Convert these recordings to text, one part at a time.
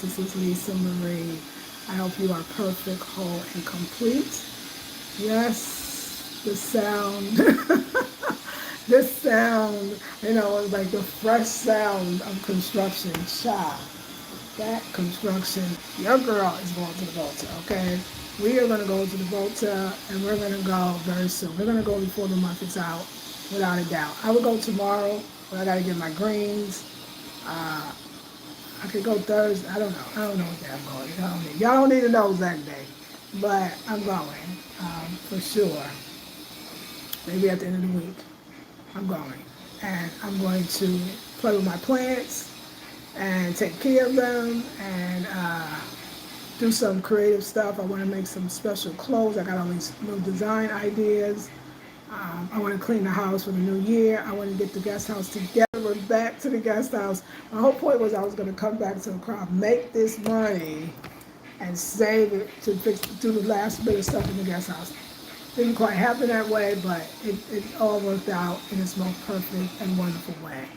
This is Lisa Marie. I hope you are perfect, whole, and complete. Yes, the sound, this sound, it's like the fresh sound of construction. Child, that construction, your girl is going to the Volta, okay? We are going to go to the Volta, and we're going to go very soon. We're going to go before the month is out, without a doubt. I would go tomorrow, but I got to get my greens. I could go Thursday. I don't know. I don't know what day I'm going. Y'all don't need to know exact day, but I'm going for sure. Maybe at the end of the week, I'm going, and I'm going to play with my plants and take care of them and do some creative stuff. I want to make some special clothes. I got all these new design ideas. I want to clean the house for the new year. I want to get the guest house together. We're back to the guest house. My whole point was I was going to come back to the crop, make this money, and save it to do the last bit of stuff in the guest house. Didn't quite happen that way, but it all worked out in its most perfect and wonderful way.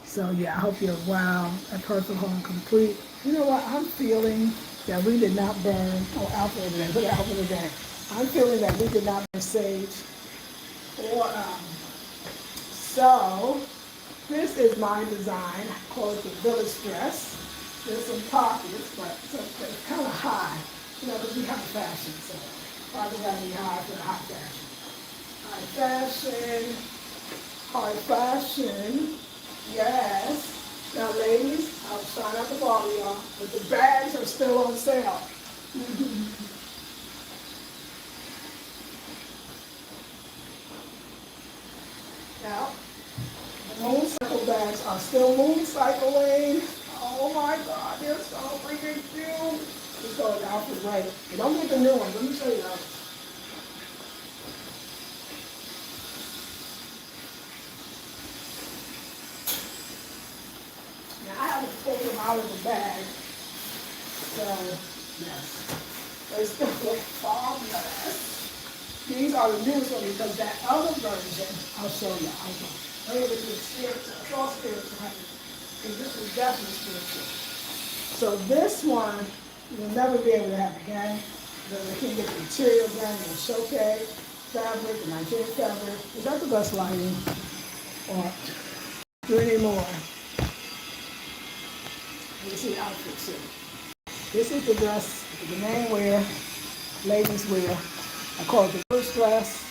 So yeah, I hope you're well, a perfect, whole, and complete. You know what? I'm feeling that we did not burn, alpha today, put alpha today. I'm feeling that we did not burn sage. So this is my design. I call it the village dress. There's some pockets, but it's kind of high, because we have fashion, so probably got to be high for the high fashion. High fashion, yes. Now ladies, I'll try not to bother y'all, but the bags are still on sale. Now, the moon cycle bags are still moon cycling. Oh my God, they're so freaking cute. Let's go with the outfit right. And don't get the new ones. Let me show you those. Now I haven't pulled them out of the bag. So, yes. They still look fabulous. These are the newest one because that other version, I'll show you. Maybe this is spiritual. It's all spiritual. Because this is definitely spiritual. So this one, you'll never be able to have again. Because I can't get the material again. The showcase fabric, the Nigerian fabric. Is that the best lighting? Or do any more? You see the outfit too. This is the dress the men wear, ladies wear. I call it the first dress.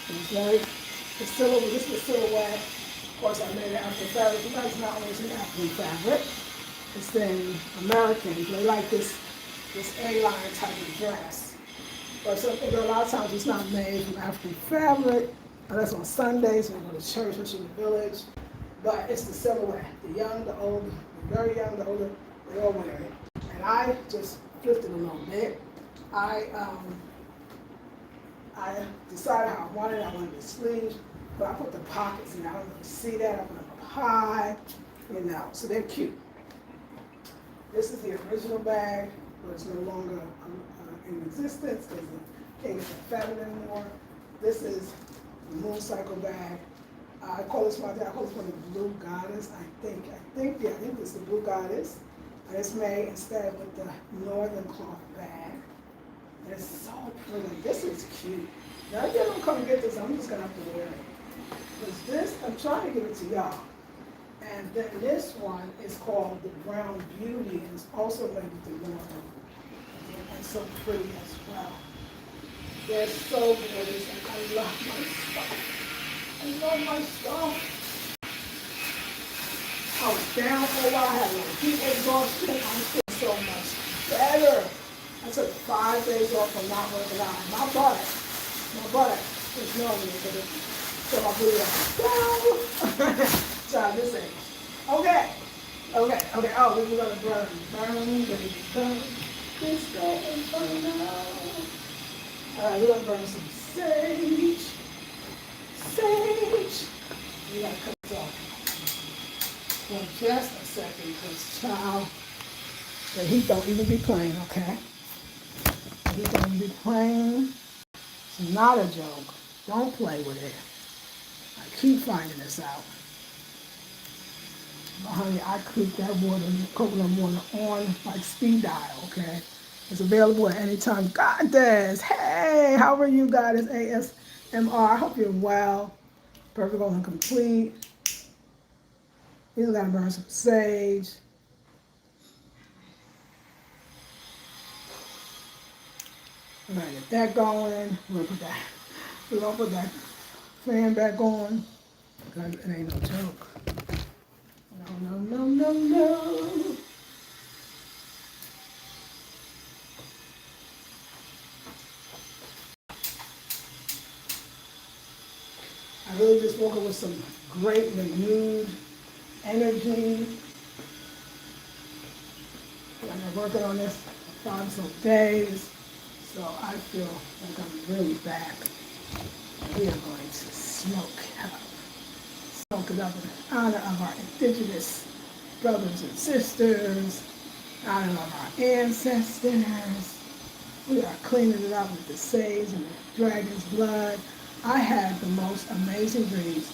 This is the silhouette. Of course, I made it after fabric. You guys not always in African fabric. It's in American. They like this A-line type of dress. But a lot of times it's not made from African fabric. That's on Sundays when we go to church, especially in the village. But it's the silhouette. The young, the old, the very young, the older, they all wear it. And I just flipped it a little bit. I decided how I wanted it. I wanted the sleeves, but I put the pockets in. I don't know if you see that. I put them up high, so they're cute. This is the original bag, but it's no longer in existence because it can't get that fabric anymore. This is the moon cycle bag. I call this one the Blue Goddess. I think this is the Blue Goddess. And it's made instead with the northern cloth bag. It's so pretty. This is cute. Now, if you don't come and get this, I'm just going to have to wear it. Because this, I'm trying to give it to y'all. And then this one is called the Brown Beauty, and it's also made with the northern. And so pretty as well. They're so gorgeous, and I love my stuff. I love my stuff. I was down for a while, I had a little heat exhaustion. I'm feeling so much better. I took 5 days off from not working out. My butt is knowing me because so my booty down. Try this thing. Okay. Oh, we're gonna burn, this go and burn out. All right, we're gonna burn some sage. We gotta cut this off. For just a second, because child, the heat don't even be playing, okay? The heat don't even be playing. It's not a joke. Don't play with it. I keep finding this out. Honey, I keep that water, coconut water, on like speed dial, okay? It's available at any time. Goddess, hey, how are you, Goddess ASMR? I hope you're well. Perfect and complete. We just gotta burn some sage. We're gonna get that going. We're gonna put that fan back on. Because it ain't no joke. No, no, no, no, no. I really just woke up with some great renewed energy. I've been working on this for 5 some days, so I feel like I'm really back. We are going to smoke it up in honor of our indigenous brothers and sisters, in honor of our ancestors. We are cleaning it up with the sage and the dragon's blood. I had the most amazing dreams.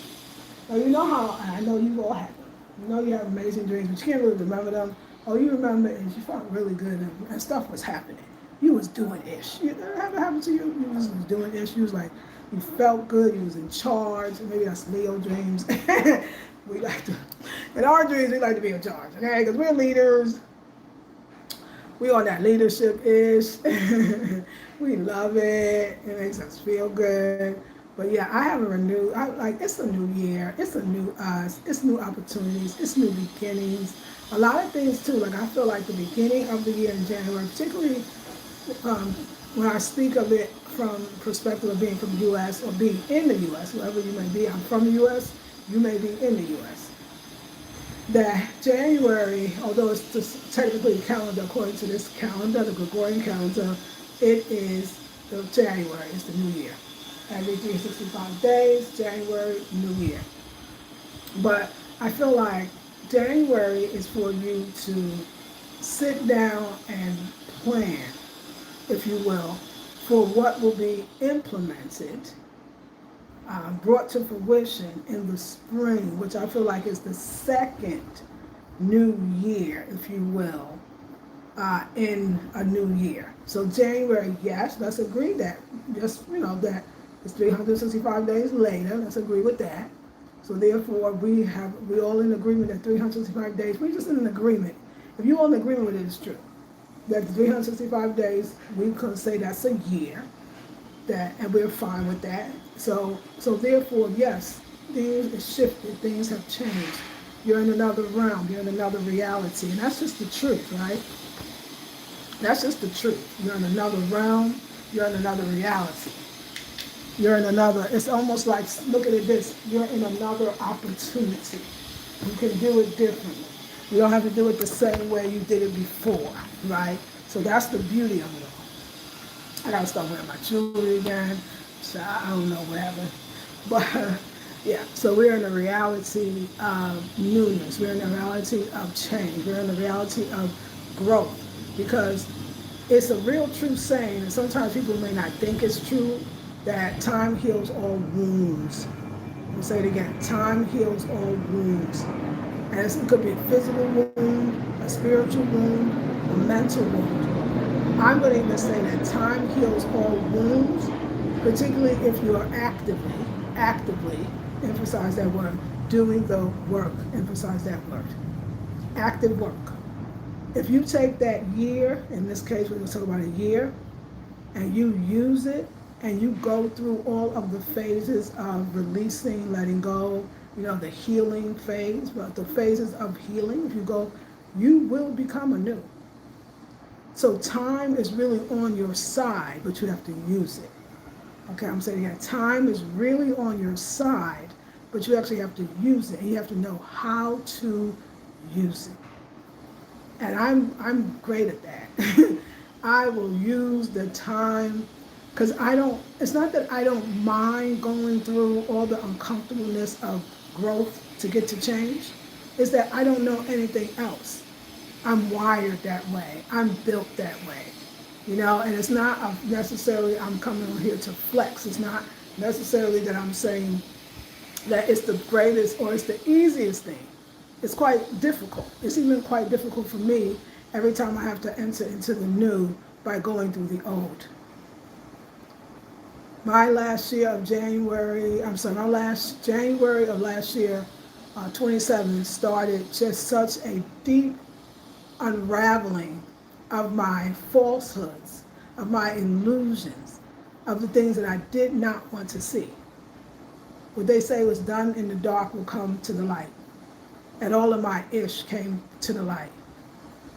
Now, you know how, I know you all have them. You know you have amazing dreams, but you can't really remember them. Oh, you remember and you felt really good and stuff was happening. You was doing ish. You ever happened to you? You was doing ish. You was like, you felt good. You was in charge. Maybe that's Leo dreams. We like to, in our dreams, we like to be in charge, okay? Because we're leaders. We on that leadership ish. We love it. It makes us feel good. But yeah, I have a renewed, it's a new year, it's a new us, it's new opportunities, it's new beginnings. A lot of things too, like I feel like the beginning of the year in January, particularly when I speak of it from perspective of being from the U.S. or being in the U.S., wherever you may be, I'm from the U.S., you may be in the U.S. That January, although it's just technically a calendar according to this calendar, the Gregorian calendar, it is the January, it's the new year. Every 365 days, January, new year. But I feel like January is for you to sit down and plan, if you will, for what will be implemented, brought to fruition in the spring, which I feel like is the second new year, if you will, in a new year. So January, yes, let's agree that, just, that it's 365 days later. Let's agree with that. So therefore, we all in agreement that 365 days. We're just in an agreement. If you're all in agreement with it, it's true. That 365 days, we can say that's a year. And we're fine with that. So therefore, yes, things have shifted. Things have changed. You're in another realm. You're in another reality, and that's just the truth, right? That's just the truth. You're in another realm. You're in another reality. You're in another, it's almost like, look at it this, you're in another opportunity. You can do it differently. You don't have to do it the same way you did it before, right? So that's the beauty of it all. I gotta start wearing my jewelry again, so I don't know, whatever. But yeah, so we're in a reality of newness. We're in a reality of change. We're in a reality of growth, because it's a real true saying, and sometimes people may not think it's true, that time heals all wounds. I'll say it again, time heals all wounds. And it could be a physical wound, a spiritual wound, a mental wound. I'm going to even say that time heals all wounds, particularly if you are actively, emphasize that word, doing the work, emphasize that word, active work. If you take that year, in this case we're going to talk about a year, and you use it, and you go through all of the phases of releasing, letting go, the healing phase, but the phases of healing, if you go, you will become anew. So time is really on your side, but you have to use it. Okay, I'm saying that time is really on your side, but you actually have to use it, and you have to know how to use it. And I'm great at that. I will use the time. Because it's not that I don't mind going through all the uncomfortableness of growth to get to change. It's that I don't know anything else. I'm wired that way. I'm built that way. And it's not necessarily I'm coming on here to flex. It's not necessarily that I'm saying that it's the greatest or it's the easiest thing. It's quite difficult. It's even quite difficult for me every time I have to enter into the new by going through the old. My last January of last year, 27, started just such a deep unraveling of my falsehoods, of my illusions, of the things that I did not want to see. What they say was done in the dark will come to the light. And all of my ish came to the light.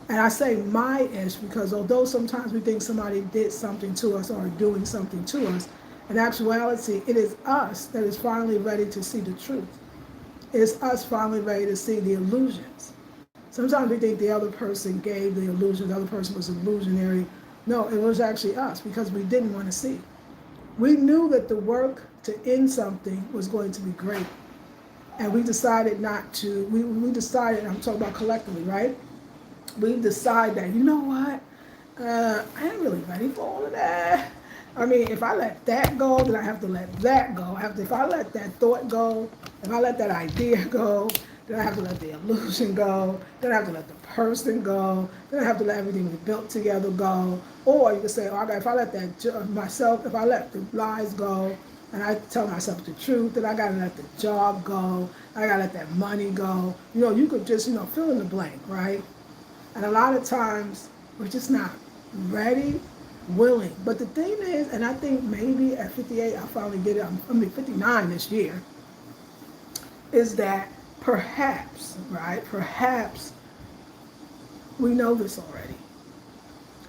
And I say my ish because although sometimes we think somebody did something to us or doing something to us, in actuality, it is us that is finally ready to see the truth. It is us finally ready to see the illusions. Sometimes we think the other person gave the illusion, the other person was illusionary. No, it was actually us because we didn't want to see. We knew that the work to end something was going to be great. And we decided not to, we decided, I'm talking about collectively, right? We decided that, you know what? I ain't really ready for all of that. I mean, if I let that go, then I have to let that go. If I let that thought go, if I let that idea go, then I have to let the illusion go, then I have to let the person go, then I have to let everything we built together go. Or you can say, oh, if I let if I let the lies go, and I tell myself the truth, then I gotta let the job go, I gotta let that money go. You know, you could just, fill in the blank, right? And a lot of times, we're just not ready, willing. But the thing is, and I think maybe at 58, I'll finally get it, 59 this year, is that perhaps, right, perhaps we know this already.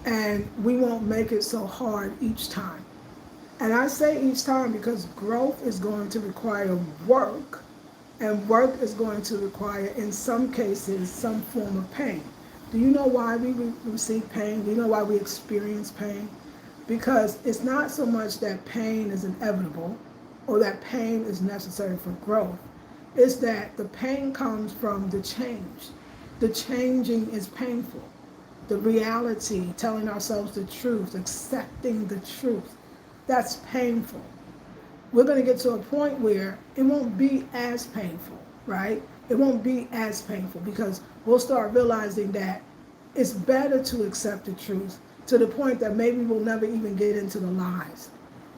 And we won't make it so hard each time. And I say each time because growth is going to require work, and work is going to require, in some cases, some form of pain. Do you know why we receive pain? Do you know why we experience pain? Because it's not so much that pain is inevitable or that pain is necessary for growth. It's that the pain comes from the change. The changing is painful. The reality, telling ourselves the truth, accepting the truth, that's painful. We're going to get to a point where it won't be as painful, right? It won't be as painful because we'll start realizing that it's better to accept the truth to the point that maybe we'll never even get into the lies.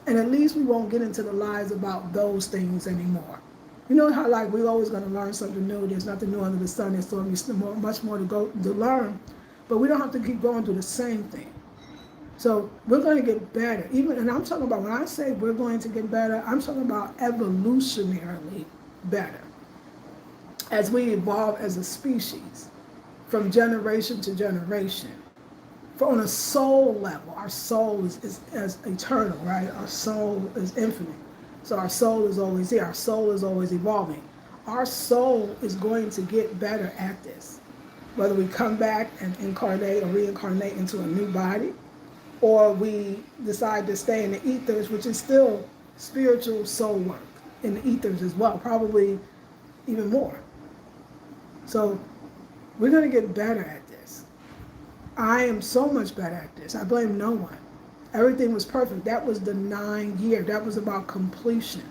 And at least we won't get into the lies about those things anymore. You know how we're always going to learn something new. There's nothing new under the sun. There's still much more to learn. But we don't have to keep going through the same thing. So we're going to get better. And I'm talking about, when I say we're going to get better, I'm talking about evolutionarily better. As we evolve as a species, from generation to generation. On a soul level, our soul is as eternal, right? Our soul is infinite. So our soul is always here. Our soul is always evolving. Our soul is going to get better at this. Whether we come back and incarnate or reincarnate into a new body, or we decide to stay in the ethers, which is still spiritual soul work in the ethers as well, probably even more. So we're going to get better at this. I am so much better at this. I blame no one. Everything was perfect. That was the 9 year. That was about completion.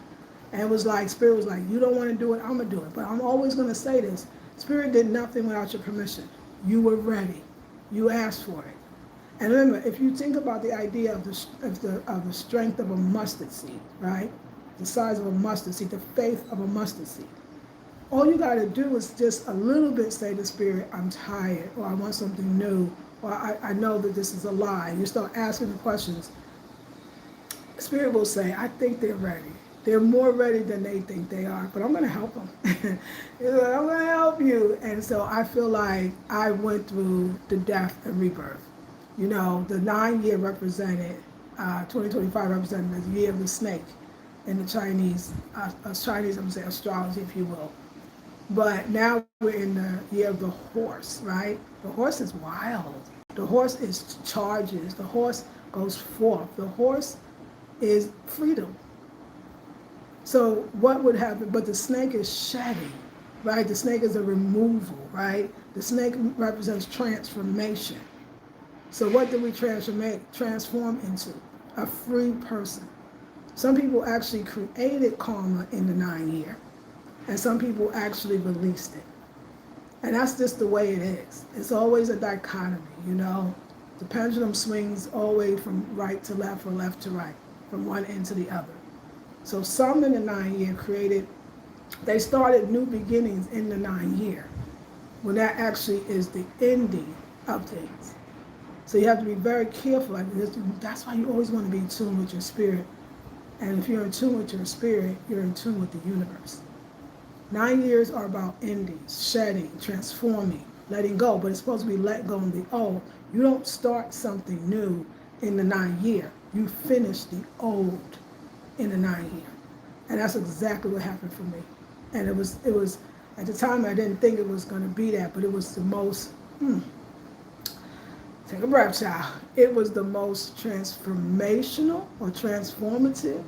And it was like, Spirit was like, you don't want to do it, I'm going to do it. But I'm always going to say this. Spirit did nothing without your permission. You were ready. You asked for it. And remember, if you think about the idea of the strength of a mustard seed, right? The size of a mustard seed, the faith of a mustard seed. All you got to do is just a little bit say to Spirit, I'm tired, or I want something new, or I know that this is a lie. You start asking the questions. Spirit will say, I think they're ready. They're more ready than they think they are, but I'm going to help them. I'm going to help you. And so I feel like I went through the death and rebirth. You know, the 9 year represented, 2025 represented the year of the snake in the Chinese, I'm going to say astrology, if you will. But now we're in the year of the horse, right? The horse is wild. The horse is charges. The horse goes forth. The horse is freedom. So what would happen? But the snake is shedding, right? The snake is a removal, right? The snake represents transformation. So what do we transform into? A free person. Some people actually created karma in the 9 year, and some people actually released it. And that's just the way it is. It's always a dichotomy, you know. The pendulum swings always from right to left or left to right, from one end to the other. So some in the 9 year they started new beginnings in the 9 year, when that actually is the ending of things. So you have to be very careful. That's why you always want to be in tune with your spirit. And if you're in tune with your spirit, you're in tune with the universe. 9 years are about endings, shedding, transforming, letting go, but it's supposed to be let go and be old. You don't start something new in the 9 year. You finish the old in the 9 year. And that's exactly what happened for me. And it was at the time I didn't think it was going to be that, but it was the most, take a breath, child. It was the most transformational or transformative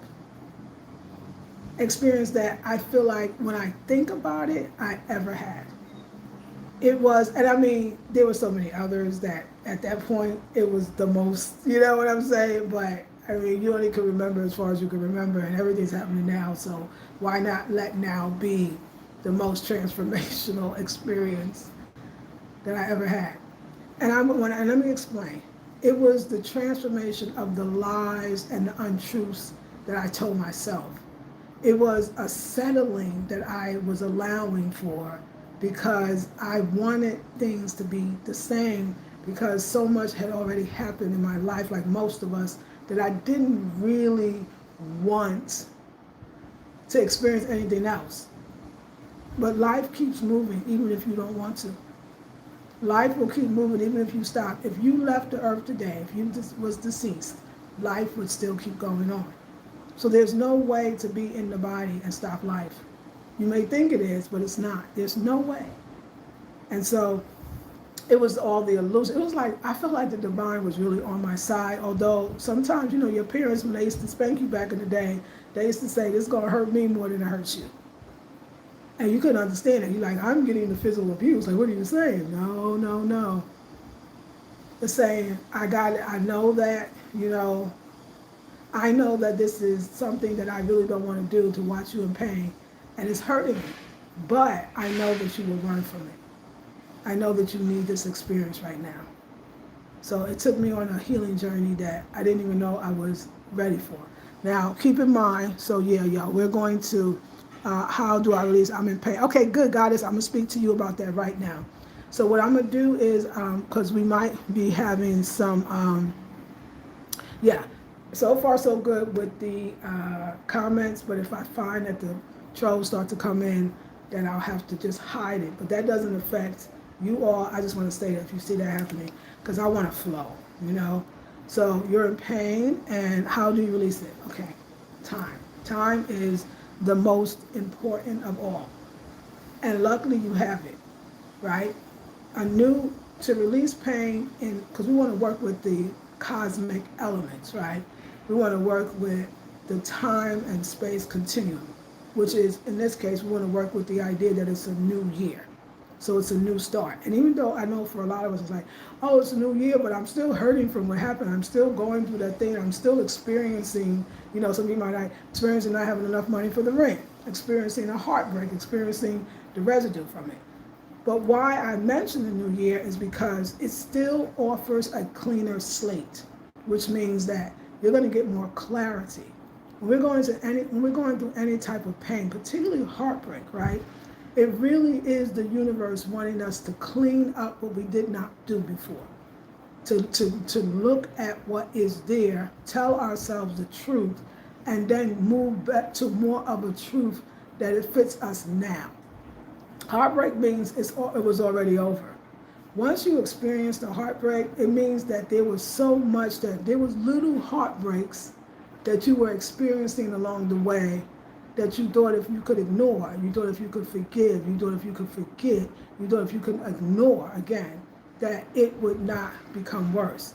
experience that I feel like when I think about it, I ever had. It was, and I mean, there were so many others that at that point it was the most, you know what I'm saying? But I mean, you only can remember as far as you can remember, and everything's happening now, so why not let now be the most transformational experience that I ever had? And let me explain. It was the transformation of the lies and the untruths that I told myself. It was a settling that I was allowing for because I wanted things to be the same, because so much had already happened in my life, like most of us, that I didn't really want to experience anything else. But life keeps moving even if you don't want to. Life will keep moving even if you stop. If you left the earth today, if you was deceased, life would still keep going on. So there's no way to be in the body and stop life. You may think it is, but it's not. There's no way. And so it was all the illusion. It was like, I felt like the divine was really on my side, although sometimes, you know, your parents, when they used to spank you back in the day, they used to say, this is going to hurt me more than it hurts you. And you couldn't understand it. You're like, I'm getting the physical abuse. Like, what are you saying? No. It's saying, I got it. I know that, you know, I know that this is something that I really don't want to do, to watch you in pain. And it's hurting me. But I know that you will run from it. I know that you need this experience right now. So it took me on a healing journey that I didn't even know I was ready for. Now, keep in mind, so yeah, y'all, we're going to, how do I release? I'm in pain. Okay, good, Goddess. I'm going to speak to you about that right now. So what I'm going to do is, because we might be having some, so far so good with the comments, but if I find that the trolls start to come in, then I'll have to just hide it. But that doesn't affect you all. I just want to say that if you see that happening, because I want to flow, you know. So you're in pain, and how do you release it? Okay, time. Time is the most important of all. And luckily you have it, right? To release pain, because we want to work with the cosmic elements, right? We want to work with the time and space continuum, which is, in this case, we want to work with the idea that it's a new year. So it's a new start. And even though I know for a lot of us, it's like, oh, it's a new year, but I'm still hurting from what happened. I'm still going through that thing. I'm still experiencing, you know, some people might not experiencing not having enough money for the rent, experiencing a heartbreak, experiencing the residue from it. But why I mention the new year is because it still offers a cleaner slate, which means that you're going to get more clarity. When we're going through any type of pain, particularly heartbreak, right? It really is the universe wanting us to clean up what we did not do before. To look at what is there, tell ourselves the truth, and then move back to more of a truth that it fits us now. Heartbreak means it was already over. Once you experience the heartbreak, it means that there was so much, that there was little heartbreaks that you were experiencing along the way that you thought if you could ignore, you thought if you could forgive, you thought if you could forget, you thought if you could ignore again, that it would not become worse.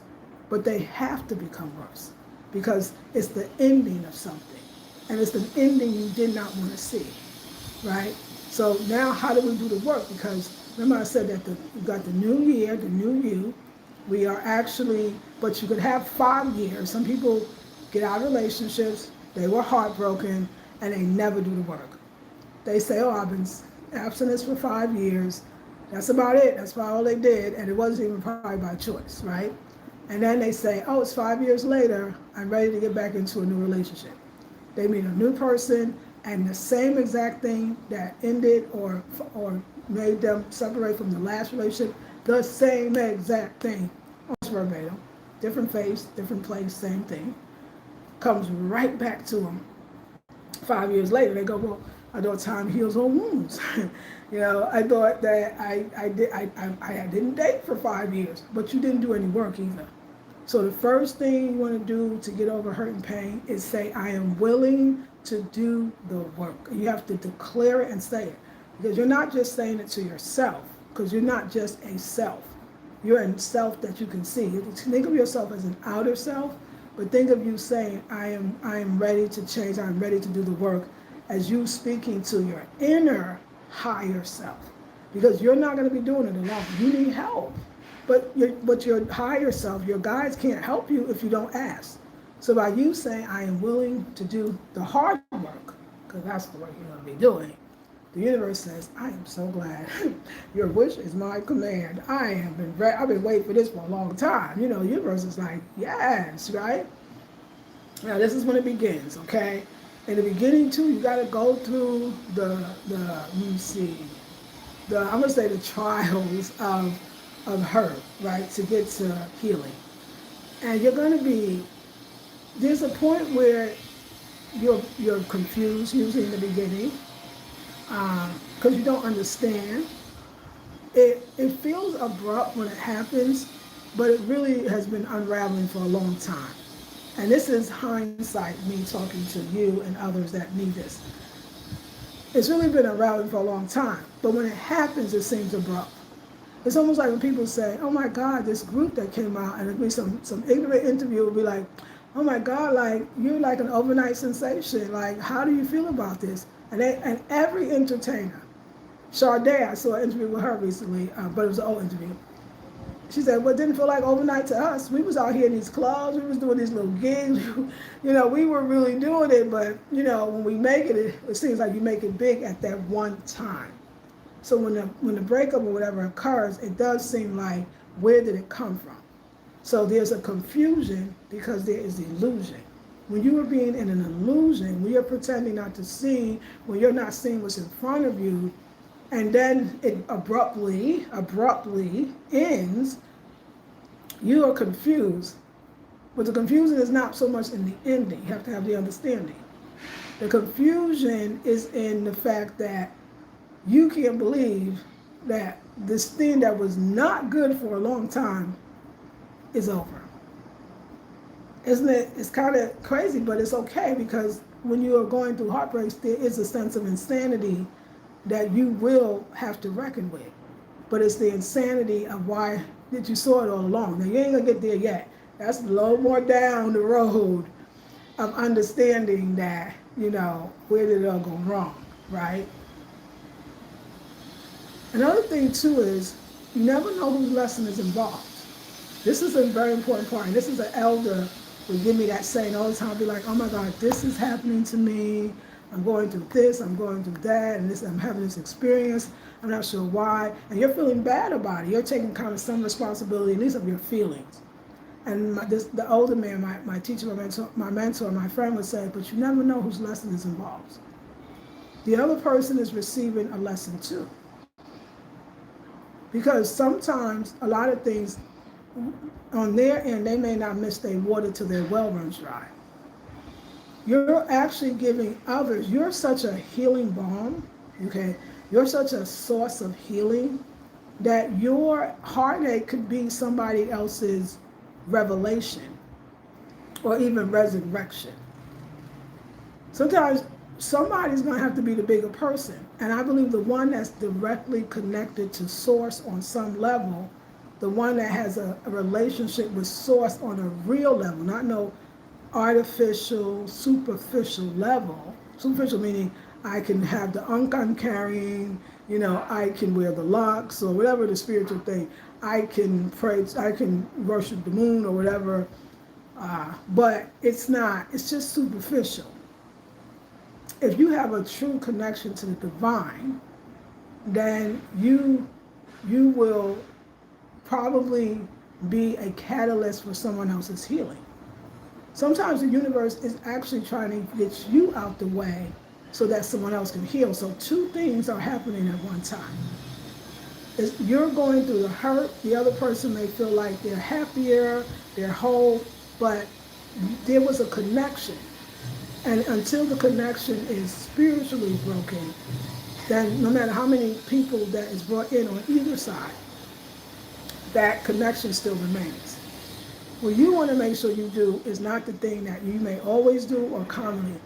But they have to become worse because it's the ending of something. And it's the ending you did not want to see, right? So now how do we do the work? Because remember I said that you got the new year, the new you. We are actually, but you could have 5 years. Some people get out of relationships, they were heartbroken, and they never do the work. They say, oh, I've been abstinent for 5 years, That's about it. That's about all they did, and it wasn't even probably by choice, right? And then they say, oh, it's 5 years later, I'm ready to get back into a new relationship. They meet a new person, and the same exact thing that ended or made them separate from the last relationship, the same exact thing, almost verbatim, different face, different place, same thing, comes right back to them 5 years later. They go, well, I thought time heals all wounds. I thought that I didn't date for 5 years, but you didn't do any work either. So the first thing you want to do to get over hurt and pain is say, I am willing to do the work. You have to declare it and say it. Because you're not just saying it to yourself, because you're not just a self. You're a self that you can see. Think of yourself as an outer self, but think of you saying, I am ready to change, I'm ready to do the work, as you speaking to your inner higher self. Because you're not going to be doing it alone. You need help. But your higher self, your guides can't help you if you don't ask. So by you saying, I am willing to do the hard work, because that's the work you're going to be doing, the universe says, I am so glad. Your wish is my command. I've been waiting for this for a long time. The universe is like, yes, right? Now this is when it begins, okay? In the beginning too, you got to go through let me see, I'm going to say the trials of hurt, right, to get to healing. And you're going to be, there's a point where you're confused, usually in the beginning, because you don't understand. It feels abrupt when it happens, but it really has been unraveling for a long time. And this is hindsight, me talking to you and others that need this. It's really been unraveling for a long time, but when it happens, it seems abrupt. It's almost like when people say, oh my God, this group that came out, and it'll be some ignorant interview will be like, oh my God, like, you're like an overnight sensation. Like, how do you feel about this? And every entertainer, Sade, I saw an interview with her recently, but it was an old interview. She said, well, it didn't feel like overnight to us. We was out here in these clubs, we was doing these little gigs, we were really doing it, but, when we make it, it seems like you make it big at that one time. So when the breakup or whatever occurs, it does seem like, where did it come from? So there's a confusion because there is illusion. When you are being in an illusion, when you're pretending not to see, when you're not seeing what's in front of you, and then it abruptly ends, you are confused. But the confusion is not so much in the ending. You have to have the understanding. The confusion is in the fact that you can't believe that this thing that was not good for a long time is over. Isn't it? It's kind of crazy, but it's okay, because when you are going through heartbreaks, there is a sense of insanity that you will have to reckon with. But it's the insanity of why did you saw it all along. Now, you ain't going to get there yet. That's a little more down the road of understanding that, where did it all go wrong, right? Another thing, too, is you never know whose lesson is involved. This is a very important part. And this is an elder would give me that saying all the time. Be like, oh my God, this is happening to me. I'm going through this, I'm going through that, and I'm having this experience. I'm not sure why. And you're feeling bad about it. You're taking kind of some responsibility, at least of your feelings. And the older man, my teacher, my mentor, my friend would say, but you never know whose lesson is involved. The other person is receiving a lesson too. Because sometimes a lot of things on their end, they may not miss their water till their well runs dry. You're actually giving others, you're such a healing balm, okay? You're such a source of healing that your heartache could be somebody else's revelation or even resurrection. Sometimes somebody's going to have to be the bigger person. And I believe the one that's directly connected to source on some level, the one that has a relationship with source on a real level, not no artificial, superficial level. Superficial meaning I can have the ankh I'm carrying, I can wear the locks or whatever the spiritual thing. I can pray, I can worship the moon or whatever. But it's not, it's just superficial. If you have a true connection to the divine, then you you will probably be a catalyst for someone else's healing. Sometimes the universe is actually trying to get you out the way so that someone else can heal. So two things are happening at one time. You're going through the hurt, the other person may feel like they're happier, they're whole, but there was a connection. And until the connection is spiritually broken, then no matter how many people that is brought in on either side, that connection still remains. What you want to make sure you do is not the thing that you may always do or commonly.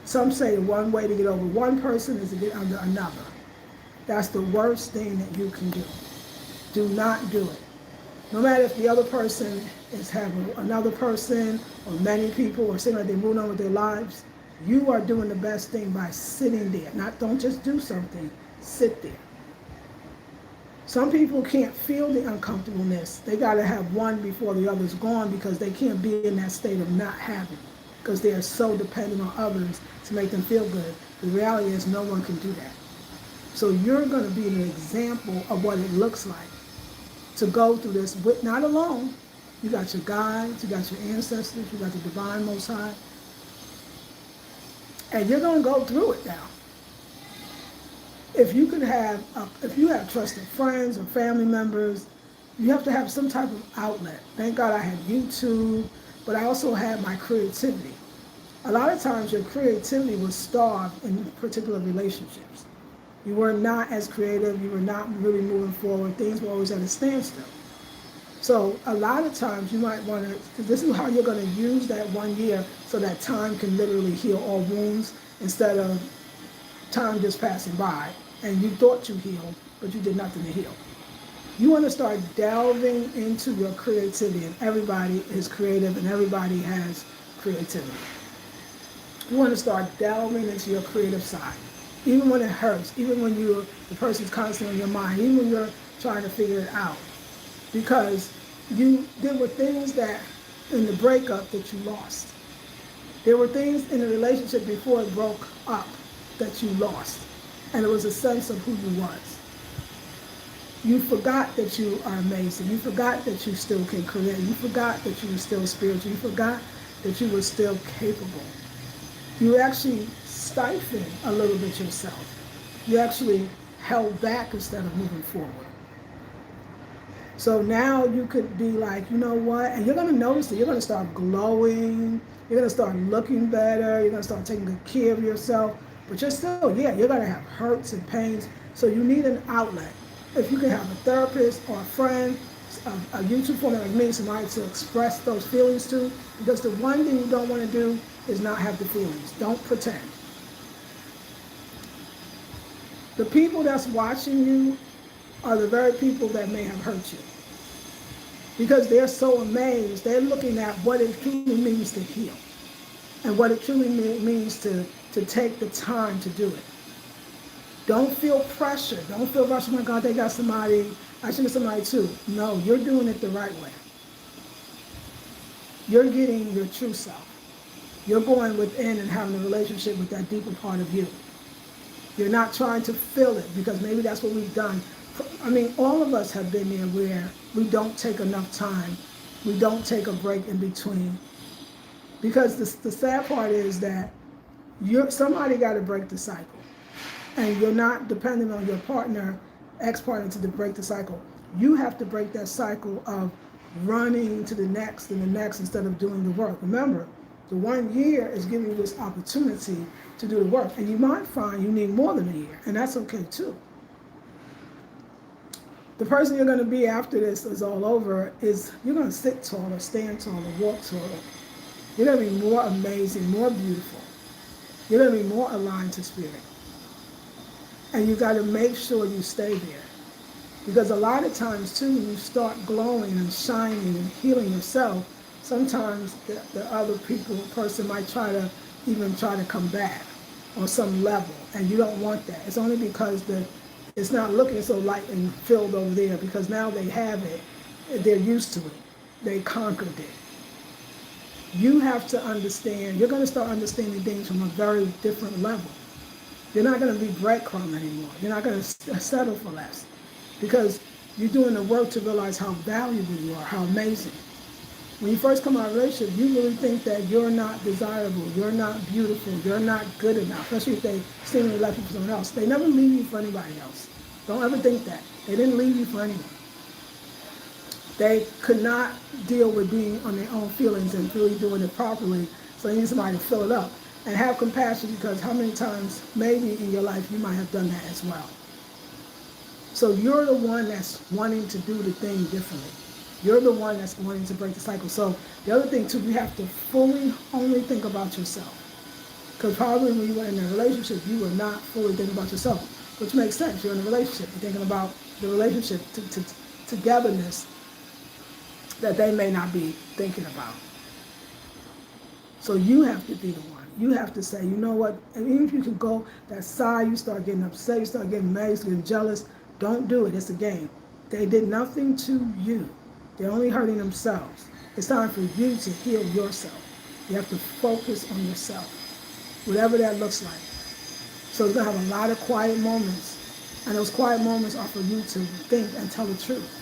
Some say one way to get over one person is to get under another. That's the worst thing that you can do. Do not do it. No matter if the other person is having another person or many people or seem like they're moving on with their lives, you are doing the best thing by sitting there. Don't just do something, sit there. Some people can't feel the uncomfortableness. They got to have one before the other's gone because they can't be in that state of not having, because they are so dependent on others to make them feel good. The reality is no one can do that. So you're going to be an example of what it looks like to go through this, not alone. You got your guides, you got your ancestors, you got the divine Most High. And you're going to go through it now. If you have trusted friends or family members, you have to have some type of outlet. Thank God I had YouTube, but I also had my creativity. A lot of times your creativity was starved in particular relationships. You were not as creative, you were not really moving forward, things were always at a standstill. So a lot of times you might want to, this is how you're going to use that 1 year so that time can literally heal all wounds instead of time just passing by and you thought you healed, but you did nothing to heal. You want to start delving into your creativity, and everybody is creative and everybody has creativity. You want to start delving into your creative side, even when it hurts, even when the person's constantly in your mind, even when you're trying to figure it out. Because there were things that in the breakup that you lost. There were things in the relationship before it broke up that you lost. And it was a sense of who you was. You forgot that you are amazing. You forgot that you still can create. You forgot that you were still spiritual. You forgot that you were still capable. You actually stifled a little bit yourself. You actually held back instead of moving forward. So now you could be like, you know what? And you're going to notice that you're going to start glowing. You're going to start looking better. You're going to start taking good care of yourself. But you're still, you're going to have hurts and pains. So you need an outlet. If you can have a therapist or a friend, a YouTube format like me, somebody to express those feelings to. Because the one thing you don't want to do is not have the feelings. Don't pretend. The people that's watching you are the very people that may have hurt you. Because they're so amazed, they're looking at what it truly means to heal. And what it truly means to take the time to do it. Don't feel pressure. Don't feel rushed. Oh my God, they got somebody. I should get somebody too. No, you're doing it the right way. You're getting your true self. You're going within and having a relationship with that deeper part of you. You're not trying to fill it because maybe that's what we've done. I mean, all of us have been there where we don't take enough time. We don't take a break in between. Because the sad part is that somebody got to break the cycle. And you're not dependent on your partner, ex-partner, to break the cycle. You have to break that cycle of running to the next and the next instead of doing the work. Remember, the 1 year is giving you this opportunity to do the work. And you might find you need more than a year, and that's okay too. The person you're going to be after this is all over is you're going to sit taller, stand taller, walk taller. You're going to be more amazing, more beautiful. You're going to be more aligned to spirit. And you got to make sure you stay there. Because a lot of times too, when you start glowing and shining and healing yourself, sometimes the other person might try to come back on some level. And you don't want that. It's only because it's not looking so light and filled over there, because now they have it. They're used to it. They conquered it. You have to understand, you're going to start understanding things from a very different level. You're not going to be breadcrumb anymore. You're not going to settle for less. Because You're doing the work to realize how valuable you are, how amazing. When you first come out of a relationship, you really think that you're not desirable, you're not beautiful, you're not good enough, especially if they seemingly left you for someone else. They never leave you for anybody else. Don't ever think that. They didn't leave you for anyone. They could not deal with being on their own feelings and really doing it properly, so they need somebody to fill it up. And have compassion, because how many times maybe in your life you might have done that as well. So you're the one that's wanting to do the thing differently. You're the one that's wanting to break the cycle. So the other thing too, you have to fully only think about yourself. Because probably when you were in a relationship, you were not fully thinking about yourself, which makes sense. You're in a relationship. You're thinking about the relationship togetherness that they may not be thinking about. So you have to be the one. You have to say, you know what, and even if you can go that side, you start getting upset, you start getting mad, you start getting jealous, don't do it. It's a game. They did nothing to you. They're only hurting themselves. It's time for you to heal yourself. You have to focus on yourself, whatever that looks like. So you're going to have a lot of quiet moments, and those quiet moments are for you to think and tell the truth.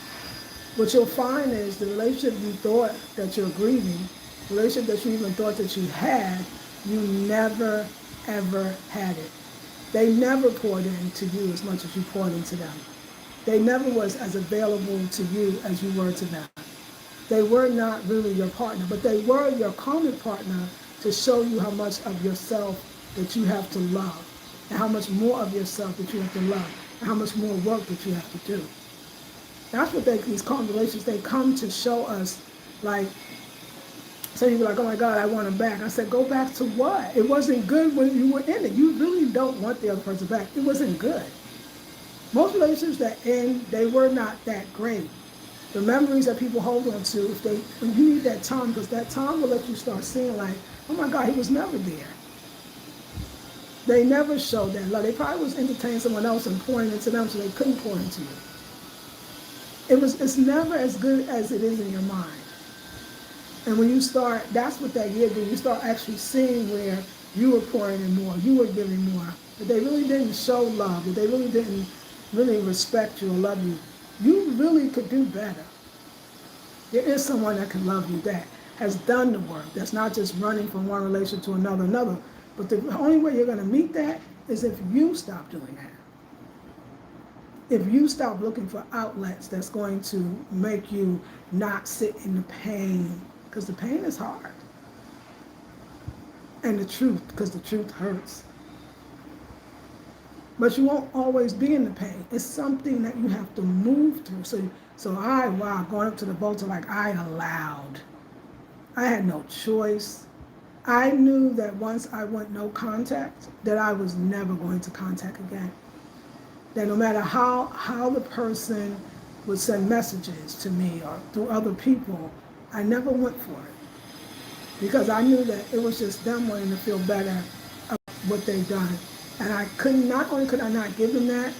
What you'll find is the relationship you thought that you're grieving, the relationship that you even thought that you had, you never, ever had it. They never poured into you as much as you poured into them. They never was as available to you as you were to them. They were not really your partner, but they were your common partner to show you how much of yourself that you have to love, and how much more of yourself that you have to love, and how much more work that you have to do. That's what these common relationships, they come to show us, like, so you're like, oh my God, I want him back. I said, go back to what? It wasn't good when you were in it. You really don't want the other person back. It wasn't good. Most relationships that end, they were not that great. The memories that people hold on to, when you need that time, because that time will let you start seeing like, oh my God, he was never there. They never showed that love. They probably was entertaining someone else and pouring into them so they couldn't pour into you. It's never as good as it is in your mind. And when you start, that's what that year did. You start actually seeing where you were pouring in more, you were giving more, that they really didn't show love, that they really didn't really respect you or love you. You really could do better. There is someone that can love you, that has done the work, that's not just running from one relationship to another. But the only way you're going to meet that is if you stop doing that. If you stop looking for outlets that's going to make you not sit in the pain, because the pain is hard. And the truth, because the truth hurts. But you won't always be in the pain. It's something that you have to move through. Going up to the altar, like I allowed. I had no choice. I knew that once I went no contact, that I was never going to contact again. That no matter how the person would send messages to me or through other people, I never went for it. Because I knew that it was just them wanting to feel better about what they've done. And not only could I not give them that,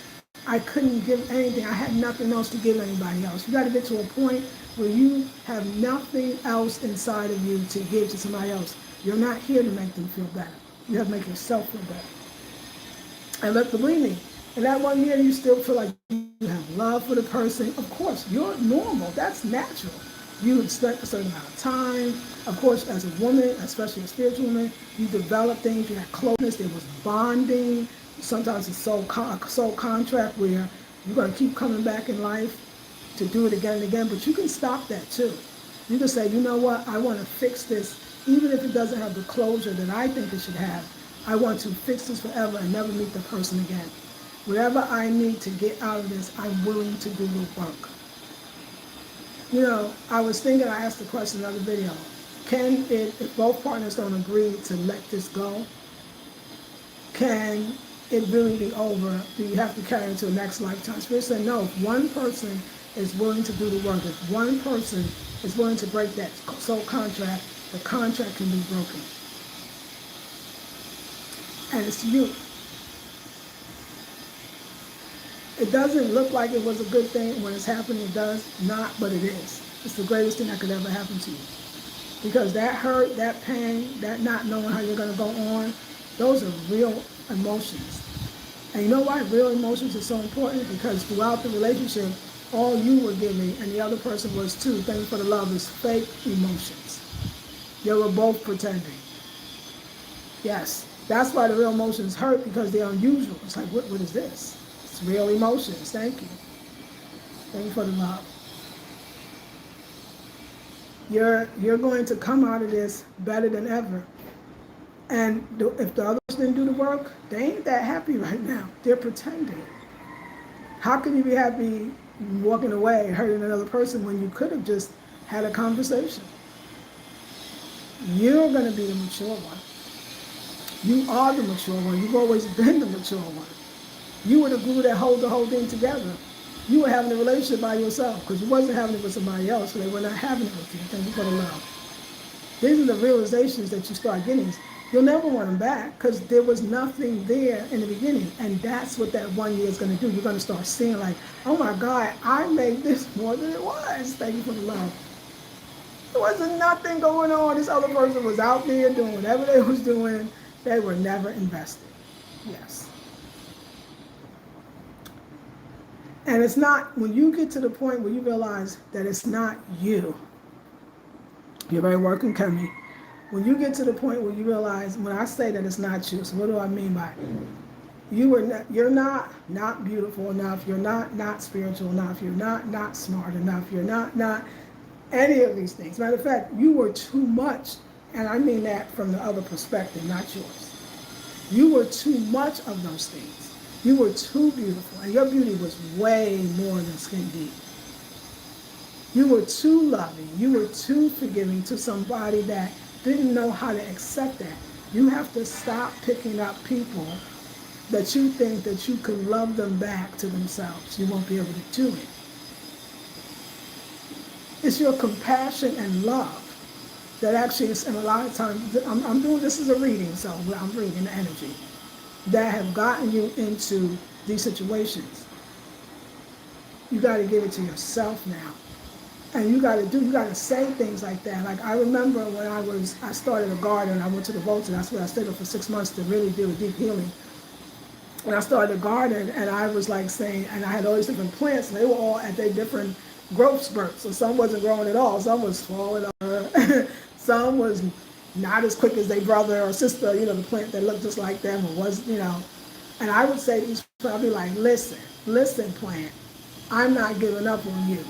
I couldn't give anything. I had nothing else to give anybody else. You got to get to a point where you have nothing else inside of you to give to somebody else. You're not here to make them feel better. You have to make yourself feel better. And believe me, in that 1 year, you still feel like you have love for the person. Of course, you're normal. That's natural. You would spend a certain amount of time. Of course, as a woman, especially a spiritual woman, you develop things. You had closeness. There was bonding. Sometimes it's soul contract where you're going to keep coming back in life to do it again and again. But you can stop that too. You can say, you know what? I want to fix this. Even if it doesn't have the closure that I think it should have, I want to fix this forever and never meet the person again. Whatever I need to get out of this, I'm willing to do the work. You know, I was thinking, I asked the question in another video, if both partners don't agree to let this go, can it really be over? Do you have to carry it to the next lifetime? Spirit said no. If one person is willing to do the work, if one person is willing to break that soul contract, the contract can be broken. And it's you. It doesn't look like it was a good thing when it's happening. It does not, but it is. It's the greatest thing that could ever happen to you. Because that hurt, that pain, that not knowing how you're going to go on, those are real emotions. And you know why real emotions are so important? Because throughout the relationship, all you were giving and the other person was too. Thank you for the love is fake emotions. They were both pretending. Yes, that's why the real emotions hurt, because they're unusual. It's like, what is this? It's real emotions. Thank you. Thank you for the love. You're going to come out of this better than ever. And if the others didn't do the work, they ain't that happy right now. They're pretending. How can you be happy walking away, hurting another person, when you could have just had a conversation? You're going to be the mature one. You are the mature one. You've always been the mature one. You were the glue that holds the whole thing together. You were having a relationship by yourself because you wasn't having it with somebody else, so they were not having it with you. Thank you for the love. These are the realizations that you start getting. You'll never want them back because there was nothing there in the beginning. And that's what that 1 year is going to do. You're going to start seeing like, oh my God, I made this more than it was. Thank you for the love. There wasn't nothing going on. This other person was out there doing whatever they was doing. They were never invested. Yes. And it's not, when you get to the point where you realize that it's not you, you're very working, Kemi. When you get to the point where you realize, when I say that it's not you, so what do I mean by it? You're not beautiful enough, you're not spiritual enough, you're not smart enough, you're not any of these things. Matter of fact, you were too much, and I mean that from the other perspective, not yours. You were too much of those things. You were too beautiful, and your beauty was way more than skin deep. You were too loving. You were too forgiving to somebody that didn't know how to accept that. You have to stop picking up people that you think that you can love them back to themselves. You won't be able to do it. It's your compassion and love that actually is, and a lot of times, I'm doing this as a reading, so I'm reading the energy, that have gotten you into these situations. You got to give it to yourself now. And you got to say things like that. Like I remember when I started a garden, I went to the Volta, that's where I stayed there for 6 months to really do a deep healing. And I started a garden, and I was like saying, and I had all these different plants, and they were all at their different growth spurts. So some wasn't growing at all, some was falling over, some was not as quick as their brother or sister, the plant that looked just like them, or was, And I would say to each plant, I'd be like, listen, plant, I'm not giving up on you.